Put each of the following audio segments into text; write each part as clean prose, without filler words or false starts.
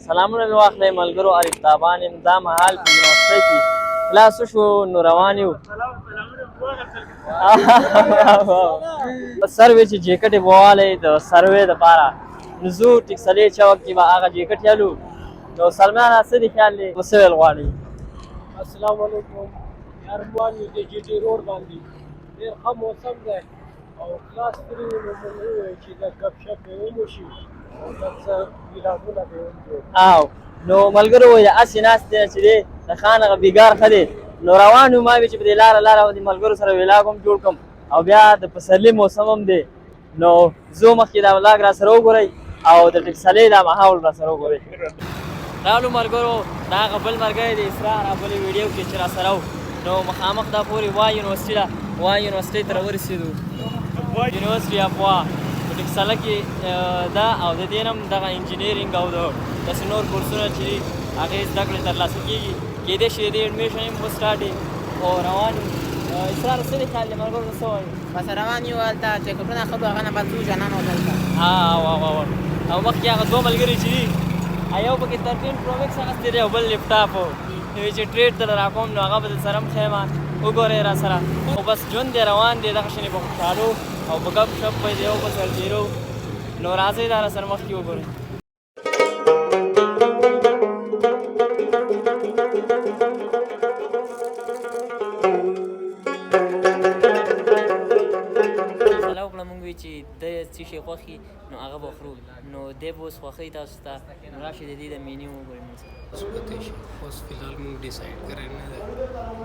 سلامونه مې واخلئ ملګرو الفتابان یم دا مهال په یونیورسټۍ کې کلاس وشو نو روان یو سروې چې جیکټ یې بوالی د سروې دپاره نو زو ټکسلې چوک کې به هغه جیکټ یالو نو سلمانه څه دې خیال دی څه ویل غواړئ السلام علیکم یار روان یو د جي ټي روډ باندې ډېر ښه موسم دی او کلاس فری نو موږ وویل چې د ګپ شپ یې هم وشي او لږ څه ویلاګونه به هم جوړ او نو ملګرو وایي هسې ناست دی چې دی د خان هغه بیګار ښه دی نو روان یو ما وی چې په دې لاره د ملګرو سره ویلاګ هم جوړ کړم او بیا د پسرلي موسم هم دی نو زو مخکې دا ولاګ را سره وګورئ او د ټکسلۍ دا ماحول را سره وګورئ راغلو ملګرو دا هغه بل ملګری د اسرار او بلې ویډیو کې چې را سره و نو مخامخ دا پورې وا یونیورسټي ده وا یونیورسټۍ ته راورسېدو یونیورسټي اف وا په ټکسله کې ده او د دې نه هم دغه انجینیرینګ او داسې نور کورسونه چې دي هغې زده کړې ترلاسه کېږي کېدای شي د دې اډمیشن هم وسټارټ وي او روان یو اسرار څه دې خیال دی ملګرو ته څه وایو بس روان یو هلته ټکټونه ښه به هغه نه بس ځو جانان و دلته او مخکې هغه دوه ملګري چې دي یو پکې 13 پرو میکس اخیستی دی او بل لیپټاپ و نو چې ټریډ در راکوم نو هغه به در سره هم ښیم وګورئ را سره او بس ژوند دی روان دی دغه شانې په خوشحالو او په ګپ شپ به دی یو بل سره تېرو نو راځئ دا را سره مخکې وګورئ چې د څه شي خوښي نو هغه به خورو نو دی به اوس خوښوي تاسو ته نو راشئ د دې د مینیو وګورئ موږ سره اوس پته شي اوس فلحال موږ ډیسایډ کړی نه دی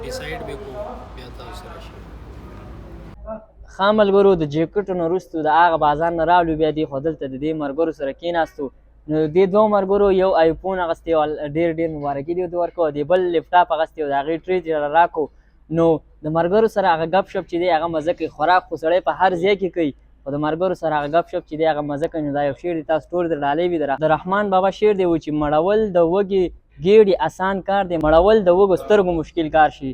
ډیسایډ به کوو بیا تاسو سره شي ښه ملګرو د جیکټو نه وروستو د هغه بازار نه راغلو بیا دې خو دلته د دې ملګرو سره کېناستو نو دې دوه ملګرو یو آیفون اخیستی و ډېر مبارکي دې ورته ورکړو د بل لیپټاپ اخیستی و د هغې ټریډ یې راکړو نو د ملګرو سره هغه ګپ شپ چې دی هغه مزه کوي خوراک خو سړی په هر ځای کې کوي خو د ملګرو سره هغه ګپ شپ چې دی هغه مزه کوي نو دا یو شعر دی تاسو ټول در ډالۍ وي د رحمان بابا شعر دی و چې مړول د وږې ګېډې اسان کار دی مړول د وږو سترګو مشکل کار شي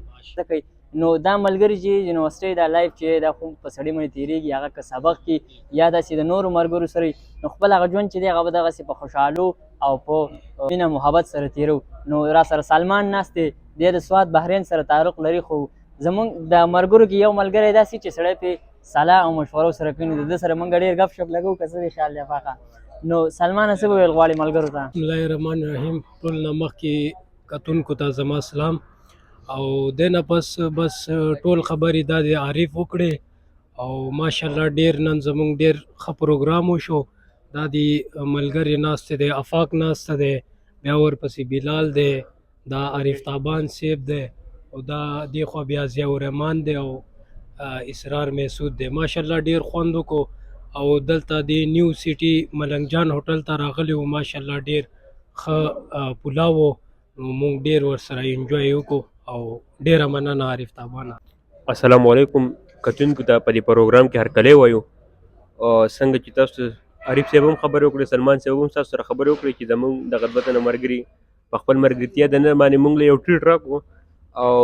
کوي نو دا ملګري چې یونیورسټۍ دا لایف چې دا خو په سړي باندې تېرېږي هغه که سبق کې یا داسې د نورو ملګرو سره نو خپل هغه ژوند چې دی هغه به دغسې په خوشحالو او په مینه محبت سره تېرو نو را سره سلمان ناست دی دی د سوات بحرین سره تعلق لري خو زمونږ د ملګرو کې یو ملګری داسې چې سړی پې صلاح او مشورو سره کوي نو د ده سره موږ ډېر ګپ شپ لګو که څه دې خیال دی افاقه نو سلمانه څه به ویل غواړې ملګرو ته بسم الله الرحمن الرحیم ټول نه مخکې کتونکو ته زما سلام او دې نه پس بس ټول خبرې دا د عارف وکړې او ماشاءالله ډېر نن زموږ ډېر ښه پروګرام وشو دا د ملګري ناسته دی افاق ناسته دی بیا ورپسې بلال دی دا عارف تابان صاحب دی او دا دې خوا بیا ضیاء الرحمن دی او اسرار محسود دی ماشاءالله ډېر خوند وکړو او دلته د نیو سیټي ملنګ جان هوټل ته راغلی وو ماشاءالله ډېر ښه پلاو و نو موږ ډېر ورسره انجوی وکړو او ډېره مننه عارف تابانه السلام علیکم کتونکو ته په دې پروګرام کې هرکلی وایو څنګه چې تاسو عارف صاحب هم خبرې وکړې سلمان صاحب هم تاسو سره خبرې وکړې چې زموږ د غربت نه ملګري په خپل ملګرتیا د نه باندې موږ له یو ټریټ راکړو او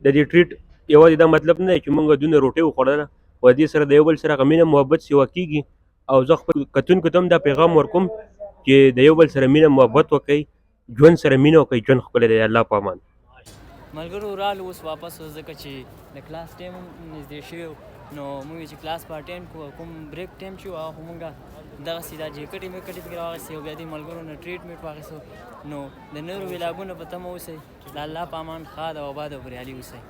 د دې ټریټ یوازې دا مطلب نه دی چې موږ دونه روټۍ وخوړله او دې سره د یو بل سره هغه مینه محبت سیوا کېږي او زه خپل کتونکو ته هم دا پیغام ورکوم چې د یو بل سره مینه محبت وکړئ ژوند سره مینه وکړئ ژوند ښکلی دی الله په امان ملګرو رالو اوس واپس ځکه چې د کلاس ټایم هم نږدې شوی نو موږ چې کلاس په اټینډ کړو کوم بریک ټایم چې و هغه خو موږ دغسې دا جیکټې میکټې پکې راواخیستې او بیا دې ملګرو نه ټریټمنټ واخیستو نو د نورو ویلاګونه په تمه اوسئ د الله په امان ښاد او آباد او بریالي اوسئ